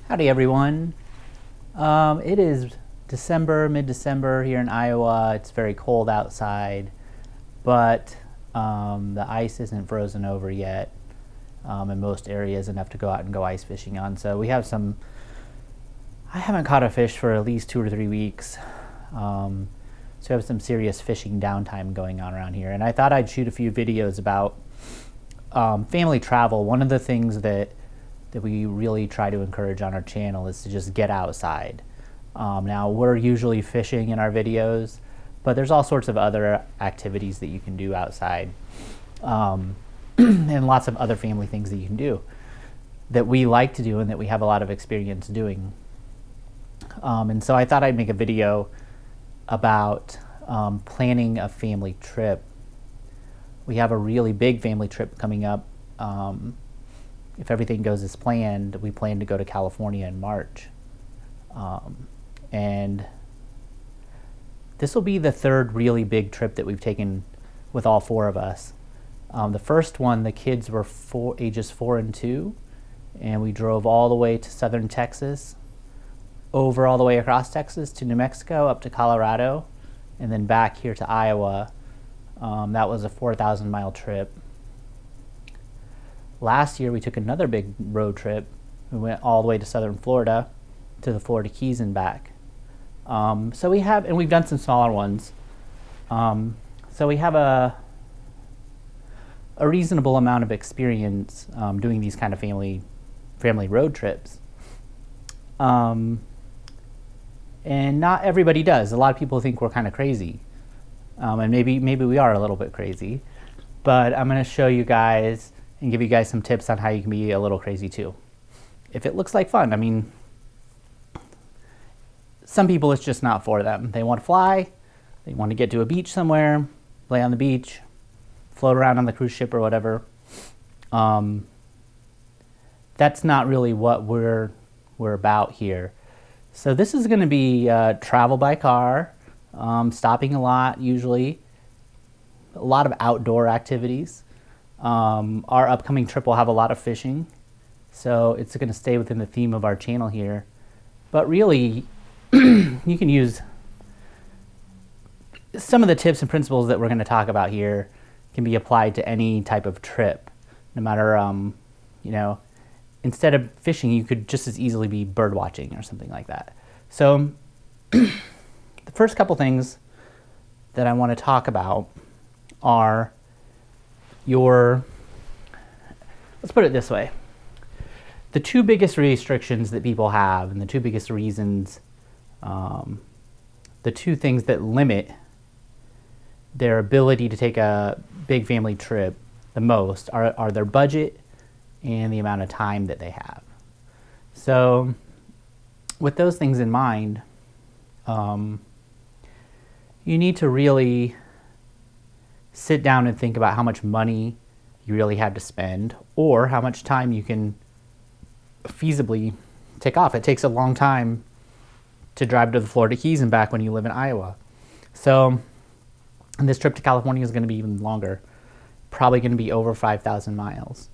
Howdy everyone. It is December, mid-December here in Iowa. It's very cold outside, but the ice isn't frozen over yet in most areas enough to go out and go ice fishing on. So we have some, I haven't caught a fish for at least 2 or 3 weeks. So we have some serious fishing downtime going on around here. And I thought I'd shoot a few videos about family travel. One of the things that we really try to encourage on our channel is to just get outside. Now we're usually fishing in our videos, but there's all sorts of other activities that you can do outside, and lots of other family things that you can do that we like to do and that we have a lot of experience doing. And so I thought I'd make a video about planning a family trip. We have a really big family trip coming up. If everything goes as planned, we plan to go to California in March. And this will be the third really big trip that we've taken with all 4 of us. The first one, the kids were ages 4 and 2, and we drove all the way to southern Texas, over all the way across Texas to New Mexico, up to Colorado, and then back here to Iowa. That was a 4,000-mile trip. Last year we took another big road trip. We went all the way to southern Florida, to the Florida Keys and back. So we have, and we've done some smaller ones. So we have a reasonable amount of experience doing these kind of family road trips. And not everybody does. A lot of people think we're kind of crazy. And maybe we are a little bit crazy. But I'm going to show you guys and give you guys some tips on how you can be a little crazy too, if it looks like fun. I mean, some people it's just not for them. They want to fly, they want to get to a beach somewhere, lay on the beach, float around on the cruise ship or whatever. That's not really what we're about here. So this is going to be travel by car, stopping a lot usually, a lot of outdoor activities. Our upcoming trip will have a lot of fishing, so it's going to stay within the theme of our channel here. But really, you can use some of the tips and principles that we're going to talk about here can be applied to any type of trip. No matter, you know, instead of fishing, you could just as easily be bird watching or something like that. So the first couple things that I want to talk about are let's put it this way. The 2 biggest restrictions that people have, and the 2 biggest reasons, the 2 things that limit their ability to take a big family trip the most are their budget and the amount of time that they have. So with those things in mind, you need to really sit down and think about how much money you really have to spend, or how much time you can feasibly take off. It takes a long time to drive to the Florida Keys and back when you live in Iowa. So, and this trip to California is going to be even longer, probably going to be over 5,000 miles.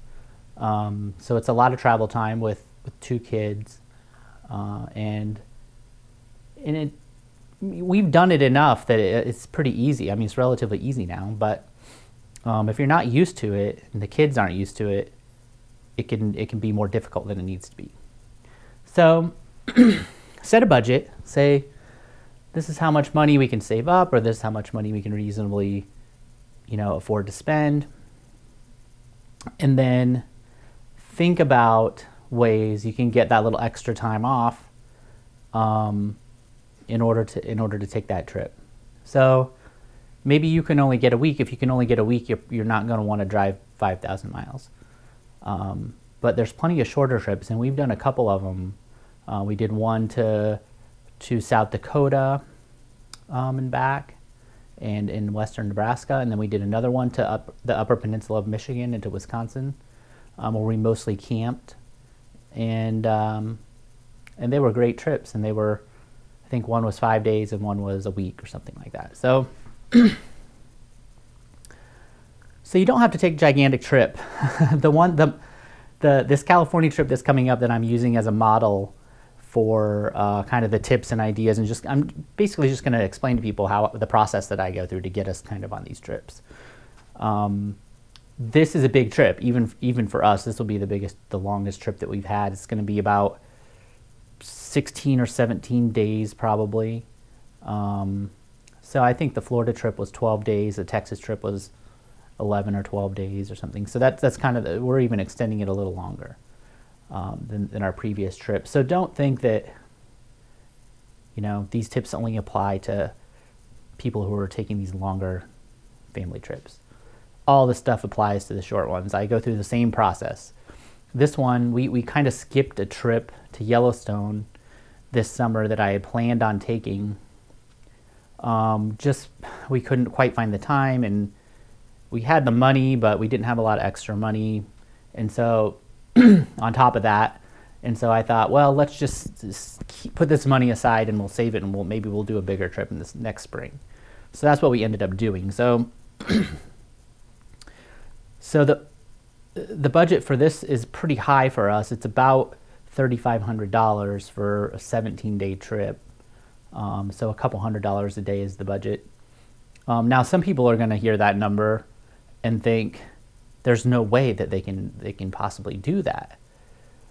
So it's a lot of travel time with 2 kids, and we've done it enough that it's pretty easy. I mean, it's relatively easy now, but if you're not used to it and the kids aren't used to it, it can be more difficult than it needs to be. So set a budget. Say, this is how much money we can save up, or this is how much money we can reasonably, afford to spend. And then think about ways you can get that little extra time off in order to take that trip. So maybe you can only get a week. If you can only get a week, you're not going to want to drive 5,000 miles. But there's plenty of shorter trips, and we've done a couple of them. We did one to South Dakota and back, and in western Nebraska, and then we did another one to the Upper Peninsula of Michigan into Wisconsin, where we mostly camped, and they were great trips, and they were, I think one was 5 days and one was a week or something like that. So so you don't have to take a gigantic trip. This California trip that's coming up that I'm using as a model for kind of the tips and ideas, and I'm basically just going to explain to people how the process that I go through to get us kind of on these trips. This is a big trip, even for us. This will be the longest trip that we've had. It's going to be about 16 or 17 days probably. So I think the Florida trip was 12 days. The Texas trip was 11 or 12 days or something. So that's kind of we're even extending it a little longer than our previous trip. So don't think that these tips only apply to people who are taking these longer family trips. All this stuff applies to the short ones. I go through the same process. This one, we kind of skipped a trip to Yellowstone this summer that I had planned on taking. We couldn't quite find the time, and we had the money, but we didn't have a lot of extra money. And so on top of that, and so I thought, well, let's just put this money aside and we'll save it, and maybe we'll do a bigger trip in this next spring. So that's what we ended up doing. So so the budget for this is pretty high for us. It's about $3,500 for a 17-day trip. So a couple $100s a day is the budget. Now some people are going to hear that number and think there's no way that they can possibly do that.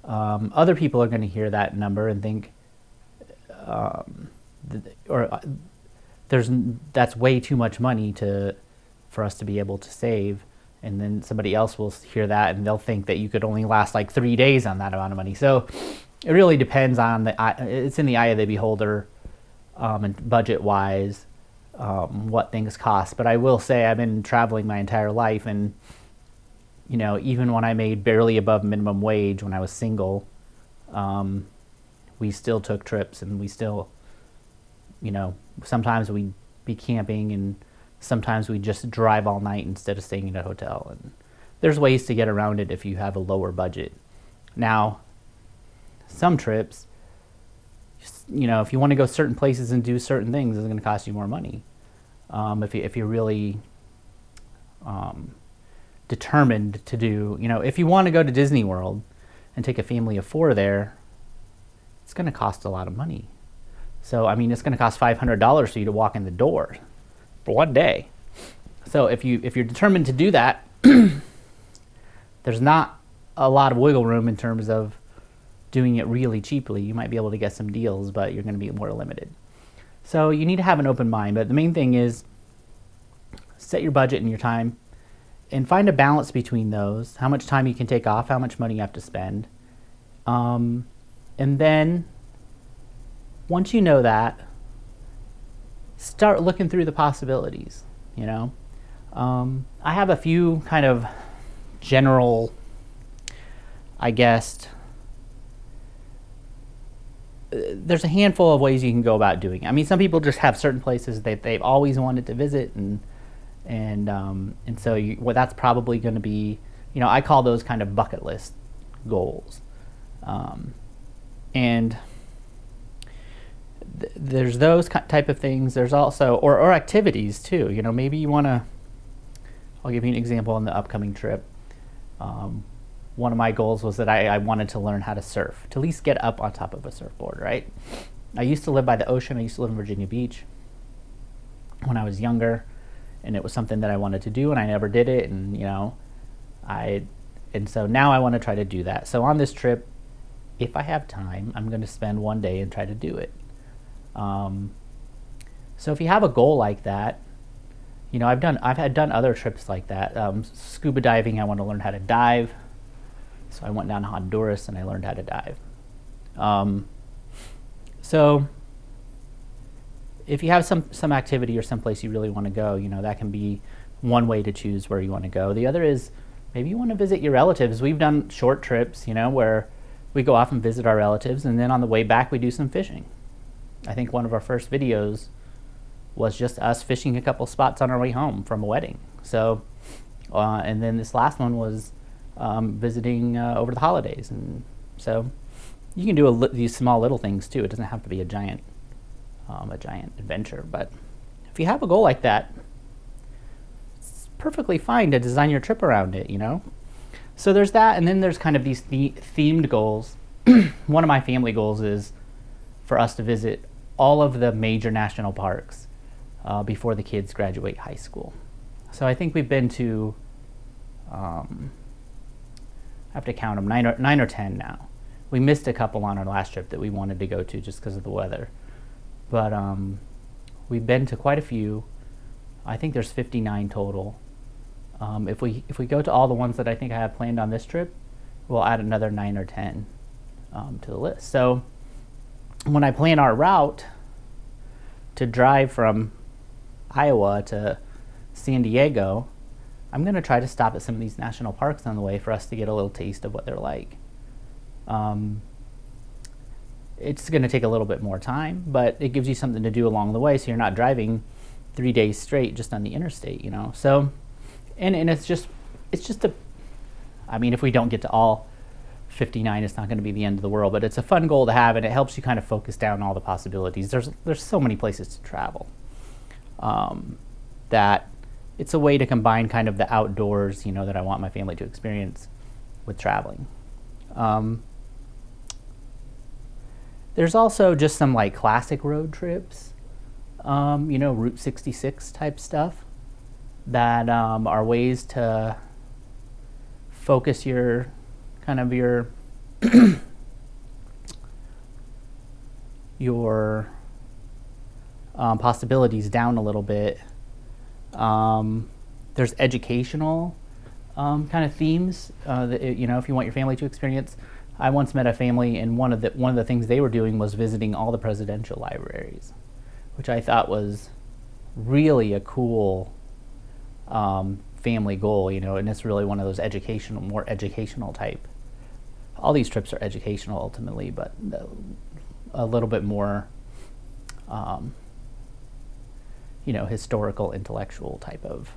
Other people are going to hear that number and think, that's way too much money for us to be able to save. And then somebody else will hear that and they'll think that you could only last like 3 days on that amount of money. So it really depends on it's in the eye of the beholder, and budget-wise, what things cost. But I will say I've been traveling my entire life, and even when I made barely above minimum wage when I was single, we still took trips, and we still, sometimes we'd be camping, and sometimes we just drive all night instead of staying in a hotel. And there's ways to get around it if you have a lower budget. Now, some trips, if you want to go certain places and do certain things, it's going to cost you more money. If you're really determined to do, if you want to go to Disney World and take a family of 4 there, it's going to cost a lot of money. So, it's going to cost $500 for you to walk in the door for one day. So if you're determined to do that, there's not a lot of wiggle room in terms of doing it really cheaply. You might be able to get some deals, but you're going to be more limited. So you need to have an open mind. But the main thing is set your budget and your time and find a balance between those. How much time you can take off, how much money you have to spend. And then once you know that, start looking through the possibilities, I have a few kind of general, I guess, there's a handful of ways you can go about doing it. Some people just have certain places that they've always wanted to visit, and so that's probably going to be, I call those kind of bucket list goals. And there's those type of things. There's also, or activities too. Maybe you want to, I'll give you an example on the upcoming trip. One of my goals was that I wanted to learn how to surf, to at least get up on top of a surfboard, right? I used to live by the ocean. I used to live in Virginia Beach when I was younger, and it was something that I wanted to do, and I never did it, and so now I want to try to do that. So on this trip, if I have time, I'm going to spend one day and try to do it. So if you have a goal like that, I've done other trips like that. Scuba diving, I want to learn how to dive. So I went down to Honduras and I learned how to dive. So if you have some activity or someplace you really want to go, that can be one way to choose where you want to go. The other is maybe you want to visit your relatives. We've done short trips, where we go off and visit our relatives, and then on the way back we do some fishing. I think one of our first videos was just us fishing a couple spots on our way home from a wedding. So, and then this last one was visiting over the holidays. And so you can do these small little things too. It doesn't have to be a giant adventure. But if you have a goal like that, it's perfectly fine to design your trip around it, So there's that, and then there's kind of these themed goals. One of my family goals is for us to visit all of the major national parks before the kids graduate high school. So I think we've been to, I have to count them, 9 or 10 now. We missed a couple on our last trip that we wanted to go to just because of the weather. But we've been to quite a few. I think there's 59 total. If we go to all the ones that I think I have planned on this trip, we'll add another 9 or 10 to the list. So when I plan our route to drive from Iowa to San Diego, I'm going to try to stop at some of these national parks on the way for us to get a little taste of what they're like. It's going to take a little bit more time, but it gives you something to do along the way, so you're not driving 3 days straight just on the interstate, you know. So, and it's just a, I mean, if we don't get to all 59, it's not going to be the end of the world, but it's a fun goal to have, and it helps you kind of focus down all the possibilities. There's so many places to travel that it's a way to combine kind of the outdoors, you know, that I want my family to experience with traveling. There's also just some like classic road trips, you know, Route 66 type stuff that are ways to focus your kind of your possibilities down a little bit. There's educational kind of themes that, you know, if you want your family to experience. I once met a family, and one of the things they were doing was visiting all the presidential libraries, which I thought was really a cool family goal, you know. And it's really one of those more educational type. All these trips are educational ultimately, but a little bit more, you know, historical, intellectual type of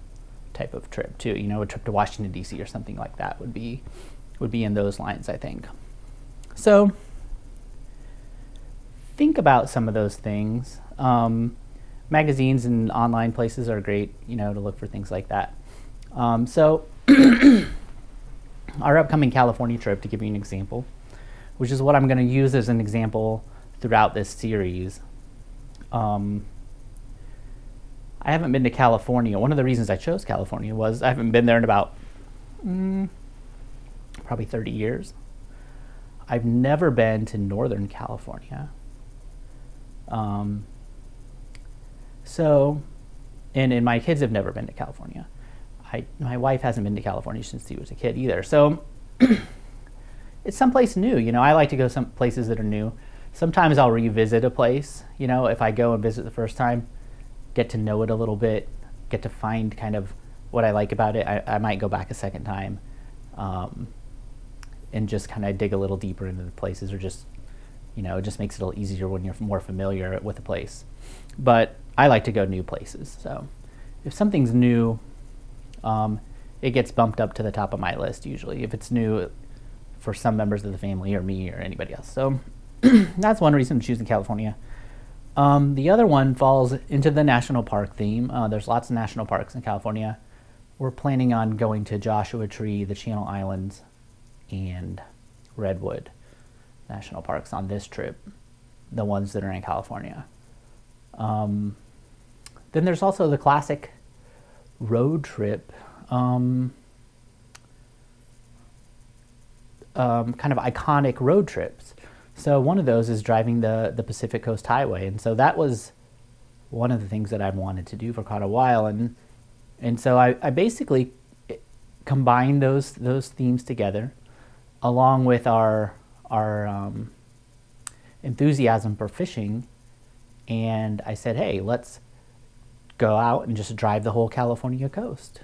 trip too. You know, a trip to Washington D.C. or something like that would be in those lines, I think. So think about some of those things. Magazines and online places are great, you know, to look for things like that. So our upcoming California trip, to give you an example, which is what I'm going to use as an example throughout this series. I haven't been to California. One of the reasons I chose California was I haven't been there in about probably 30 years. I've never been to Northern California. So, and my kids have never been to California. My wife hasn't been to California since she was a kid either. So it's someplace new. You know, I like to go some places that are new. Sometimes I'll revisit a place, you know, if I go and visit the first time, get to know it a little bit, get to find kind of what I like about it. I might go back a second time and just kind of dig a little deeper into the places, or just, you know, it just makes it a little easier when you're more familiar with a place. But I like to go new places. So if something's new, it gets bumped up to the top of my list usually, if it's new for some members of the family or me or anybody else. So that's one reason I'm choosing California. The other one falls into the national park theme. There's lots of national parks in California. We're planning on going to Joshua Tree, the Channel Islands, and Redwood National Parks on this trip, the ones that are in California. Then there's also the classic road trip, kind of iconic road trips. So one of those is driving the Pacific Coast Highway, and so that was one of the things that I've wanted to do for quite a while, and so I basically combined those themes together, along with our enthusiasm for fishing, and I said, hey, let's go out and just drive the whole California coast.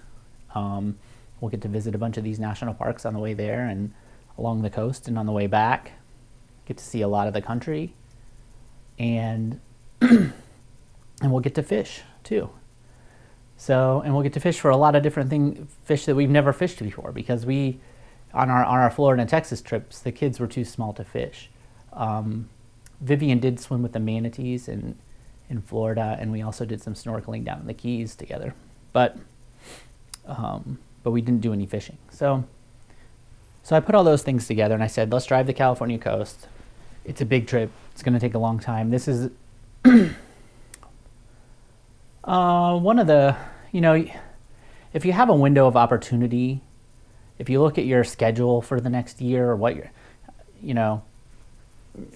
We'll get to visit a bunch of these national parks on the way there and along the coast, and on the way back get to see a lot of the country, and and we'll get to fish too. So, and we'll get to fish for a lot of different fish that we've never fished before, because on our Florida and Texas trips, the kids were too small to fish. Vivian did swim with the manatees in Florida, and we also did some snorkeling down in the Keys together, but we didn't do any fishing. So I put all those things together, and I said, let's drive the California coast, It's a big trip. It's going to take a long time. This is one of the, if you have a window of opportunity, if you look at your schedule for the next year or what you're,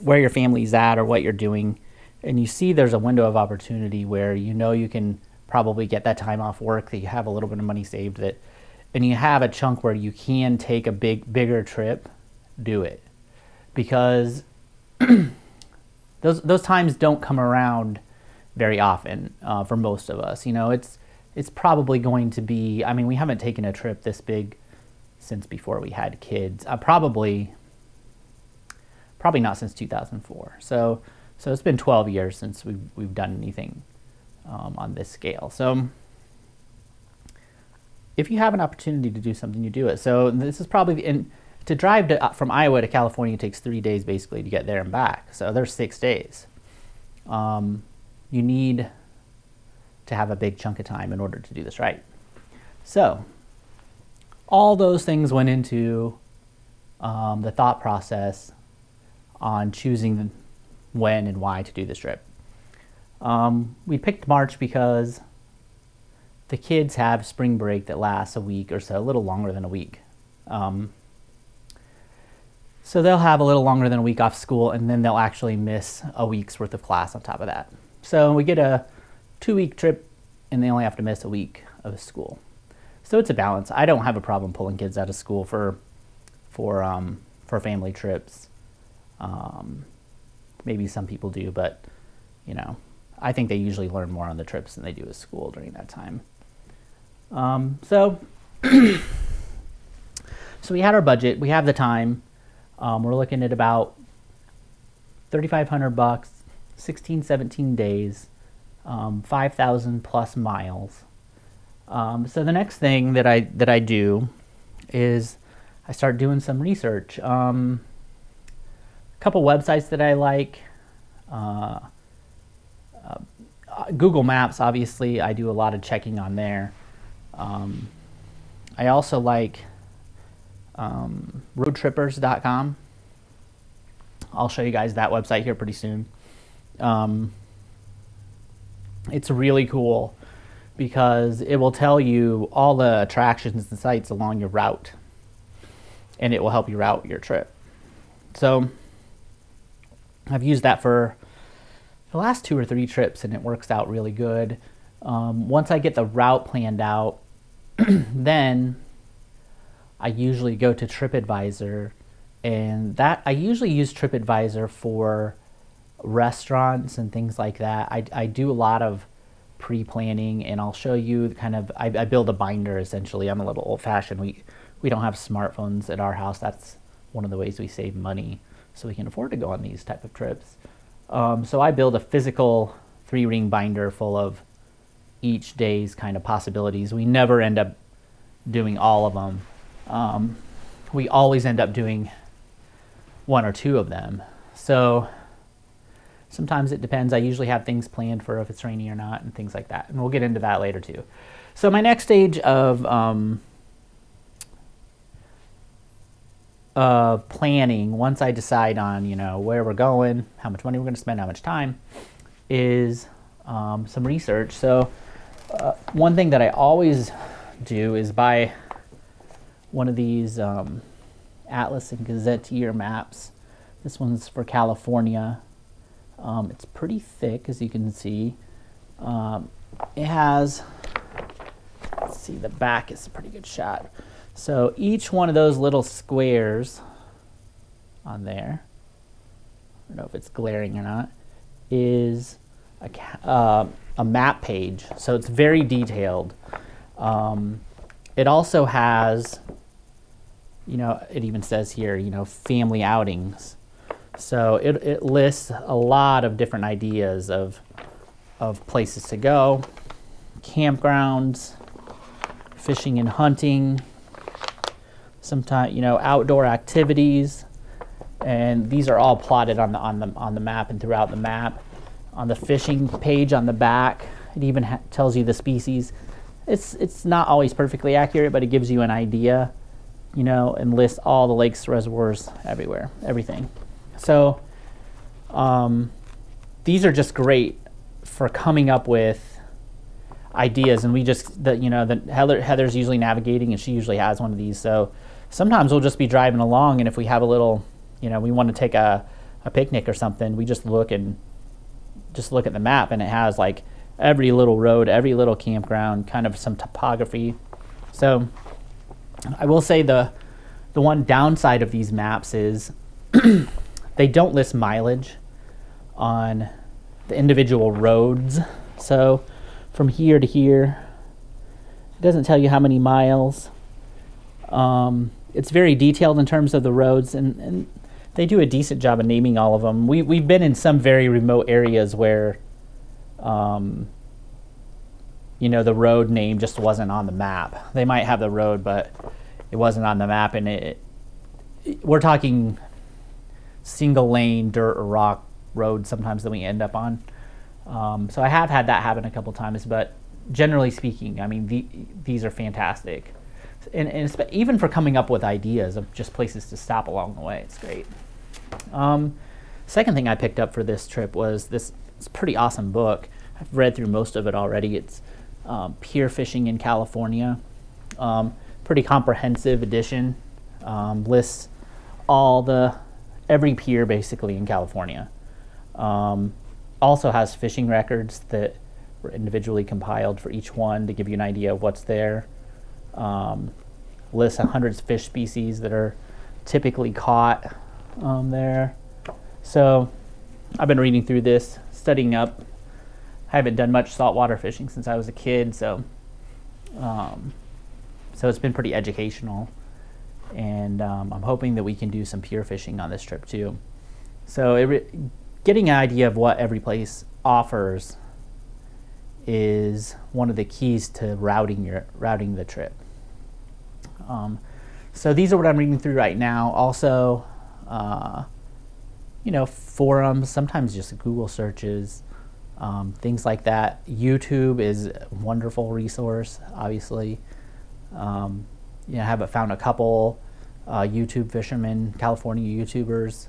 where your family's at or what you're doing, and you see there's a window of opportunity where you can probably get that time off work, that you have a little bit of money saved, and you have a chunk where you can take a bigger trip, do it. Because those times don't come around very often for most of us. It's probably going to be, we haven't taken a trip this big since before we had kids. Probably not since 2004. So it's been 12 years since we've done anything on this scale. So if you have an opportunity to do something, you do it. So this is probably, to drive from Iowa to California takes 3 days basically to get there and back. So there's 6 days. You need to have a big chunk of time in order to do this right. So all those things went into the thought process on choosing when and why to do this trip. We picked March because the kids have spring break that lasts a week or so, a little longer than a week. So they'll have a little longer than a week off school, and then they'll actually miss a week's worth of class on top of that. So we get a 2-week trip, and they only have to miss a week of school. So it's a balance. I don't have a problem pulling kids out of school for family trips. Maybe some people do, but I think they usually learn more on the trips than they do at school during that time. So we had our budget. We have the time. We're looking at about $3,500, 16, 17 days, 5,000 plus miles. So the next thing that I do is I start doing some research. A couple websites that I like. Google Maps, obviously, I do a lot of checking on there. I also like roadtrippers.com. I'll show you guys that website here pretty soon. It's really cool because it will tell you all the attractions and sites along your route, and it will help you route your trip. So I've used that for the last 2 or 3 trips, and it works out really good. Once I get the route planned out, then I usually go to TripAdvisor, and I usually use TripAdvisor for restaurants and things like that. I do a lot of pre-planning, and I'll show you I build a binder essentially. I'm a little old-fashioned. We don't have smartphones at our house. That's one of the ways we save money, so we can afford to go on these type of trips. So I build a physical 3-ring binder full of each day's kind of possibilities. We never end up doing all of them. We always end up doing 1 or 2 of them. So sometimes it depends. I usually have things planned for if it's rainy or not and things like that. And we'll get into that later too. So my next stage of planning, once I decide on where we're going, how much money we're going to spend, how much time, is some research. So one thing that I always do is buy one of these Atlas and Gazetteer maps. This one's for California. It's pretty thick, as you can see. It has, let's see, the back is a pretty good shot. So each one of those little squares on there, I don't know if it's glaring or not, is a map page. So it's very detailed. It also has, it even says here, family outings. So it lists a lot of different ideas of places to go, campgrounds, fishing and hunting, sometimes outdoor activities, and these are all plotted on the map and throughout the map. On the fishing page on the back, it even tells you the species. It's not always perfectly accurate, but it gives you an idea, and lists all the lakes, reservoirs, everywhere, everything. So These are just great for coming up with ideas, and we just, Heather's usually navigating, and she usually has one of these. So sometimes we'll just be driving along, and if we have a little, we want to take a picnic or something, we just look at the map, and it has like every little road, every little campground, kind of some topography. So I will say the one downside of these maps is they don't list mileage on the individual roads. So from here to here, it doesn't tell you how many miles. It's very detailed in terms of the roads, and they do a decent job of naming all of them. We've been in some very remote areas where the road name just wasn't on the map. They might have the road, but it wasn't on the map, and we're talking single lane dirt or rock roads sometimes that we end up on. So I have had that happen a couple times, but generally speaking, I mean, these are fantastic. And even for coming up with ideas of just places to stop along the way, it's great. Second thing I picked up for this trip was this pretty awesome book. I've read through most of it already. It's Pier Fishing in California. Pretty comprehensive edition. Lists every pier basically in California. Also has fishing records that were individually compiled for each one to give you an idea of what's there. Lists hundreds of fish species that are typically caught there. So I've been reading through this, studying up. I haven't done much saltwater fishing since I was a kid, so it's been pretty educational. And I'm hoping that we can do some pier fishing on this trip too. So getting an idea of what every place offers is one of the keys to routing the trip. So these are what I'm reading through right now. Also, forums, sometimes just Google searches, things like that. YouTube is a wonderful resource, obviously. I haven't found a couple YouTube fishermen, California YouTubers,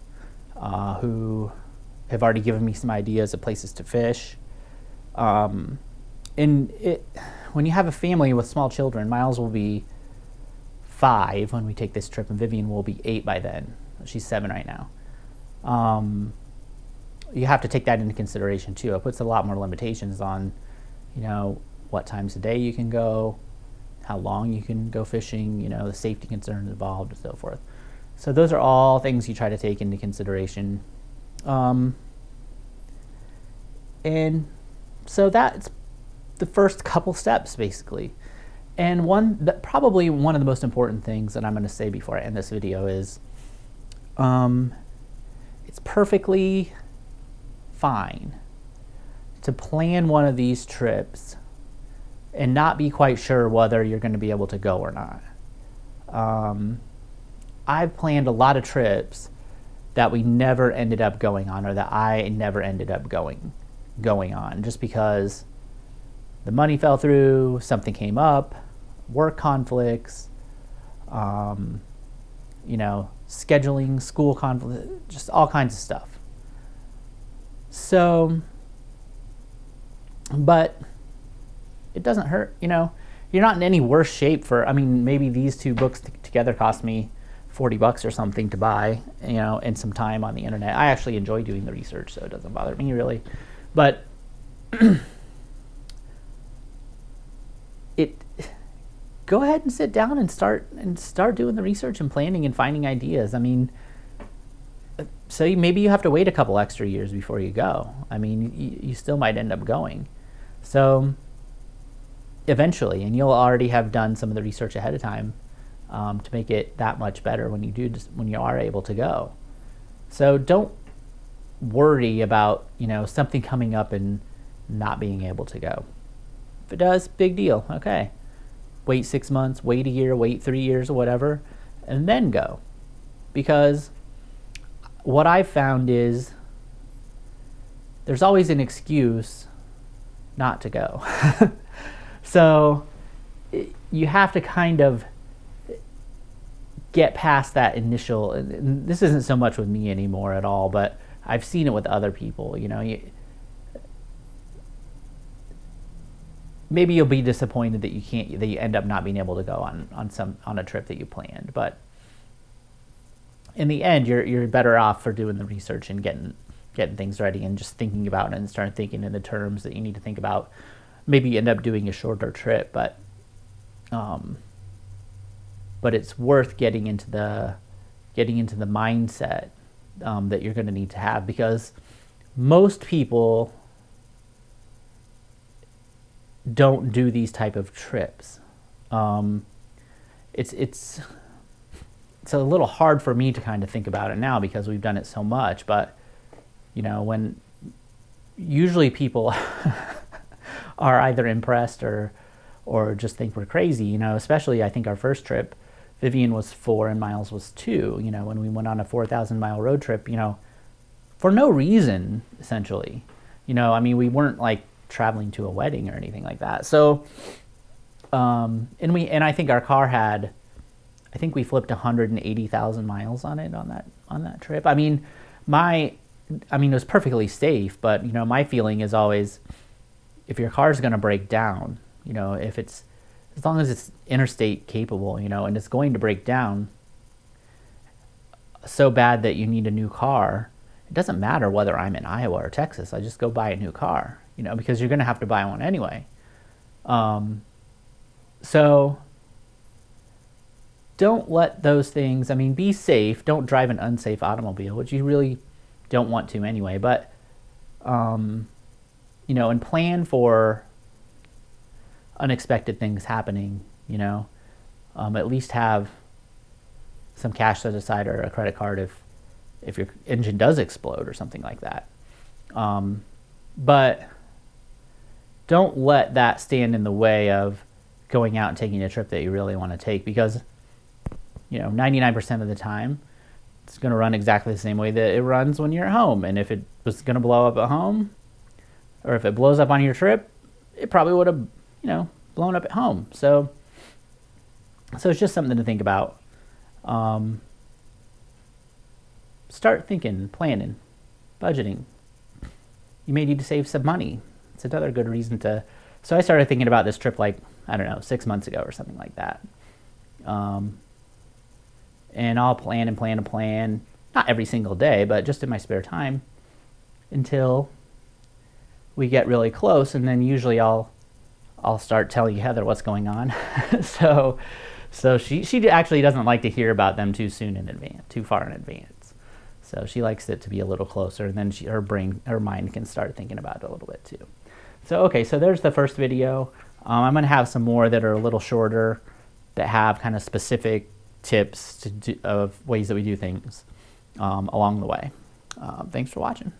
who have already given me some ideas of places to fish. When you have a family with small children, Miles will be 5 when we take this trip, and Vivian will be 8 by then. She's 7 right now. You have to take that into consideration too. It puts a lot more limitations on, what times of day you can go, how long you can go fishing, the safety concerns involved, and so forth. So those are all things you try to take into consideration. And so that's the first couple steps, basically. And probably one of the most important things that I'm going to say before I end this video is, it's perfectly fine to plan one of these trips and not be quite sure whether you're going to be able to go or not. I've planned a lot of trips that we never ended up going on, or that I never ended up going on, just because the money fell through, something came up, work conflicts, scheduling, school conflicts, just all kinds of stuff. So, but it doesn't hurt, you're not in any worse shape maybe these 2 books together cost me $40 or something to buy, and some time on the internet. I actually enjoy doing the research, so it doesn't bother me really. But go ahead and sit down and start doing the research and planning and finding ideas. So maybe you have to wait a couple extra years before you go. You still might end up going. So eventually, and you'll already have done some of the research ahead of time to make it that much better when you are able to go. So don't worry about something coming up and not being able to go. If it does, big deal. Okay, wait 6 months, wait a year, wait 3 years, or whatever, and then go. Because what I've found is there's always an excuse not to go. So you have to kind of get past that initial, and this isn't so much with me anymore at all, but I've seen it with other people. Maybe you'll be disappointed that you end up not being able to go on a trip that you planned, but in the end, you're better off for doing the research and getting things ready and just thinking about it and start thinking in the terms that you need to think about. Maybe you end up doing a shorter trip, but it's worth getting into the mindset that you're going to need to have, because most people don't do these type of trips. It's a little hard for me to kind of think about it now because we've done it so much, but when usually people are either impressed or just think we're crazy, especially I think our first trip, Vivian was 4 and Miles was 2, when we went on a 4,000 mile road trip, for no reason, essentially. We weren't like traveling to a wedding or anything like that. So, and I think our car had, I think we flipped 180,000 miles on it on that trip. It was perfectly safe, but my feeling is always, if your car's going to break down, if it's, as long as it's interstate capable, and it's going to break down so bad that you need a new car, it doesn't matter whether I'm in Iowa or Texas. I just go buy a new car, because you're going to have to buy one anyway. So don't let those things, be safe. Don't drive an unsafe automobile, which you really don't want to anyway. But, and plan for unexpected things happening, at least have some cash set aside or a credit card if your engine does explode or something like that. But don't let that stand in the way of going out and taking a trip that you really want to take, because 99% of the time it's going to run exactly the same way that it runs when you're at home. And if it was going to blow up at home, or if it blows up on your trip, it probably would have blown up at home. So it's just something to think about. Start thinking, planning, budgeting. You may need to save some money. It's another good reason to. So I started thinking about this trip 6 months ago or something like that. And I'll plan and plan and plan, not every single day, but just in my spare time until we get really close, and then usually I'll start telling Heather what's going on. so she actually doesn't like to hear about them too far in advance. So she likes it to be a little closer, and then her mind can start thinking about it a little bit too. So okay, so there's the first video. I'm gonna have some more that are a little shorter, that have kind of specific tips of ways that we do things along the way. Thanks for watching.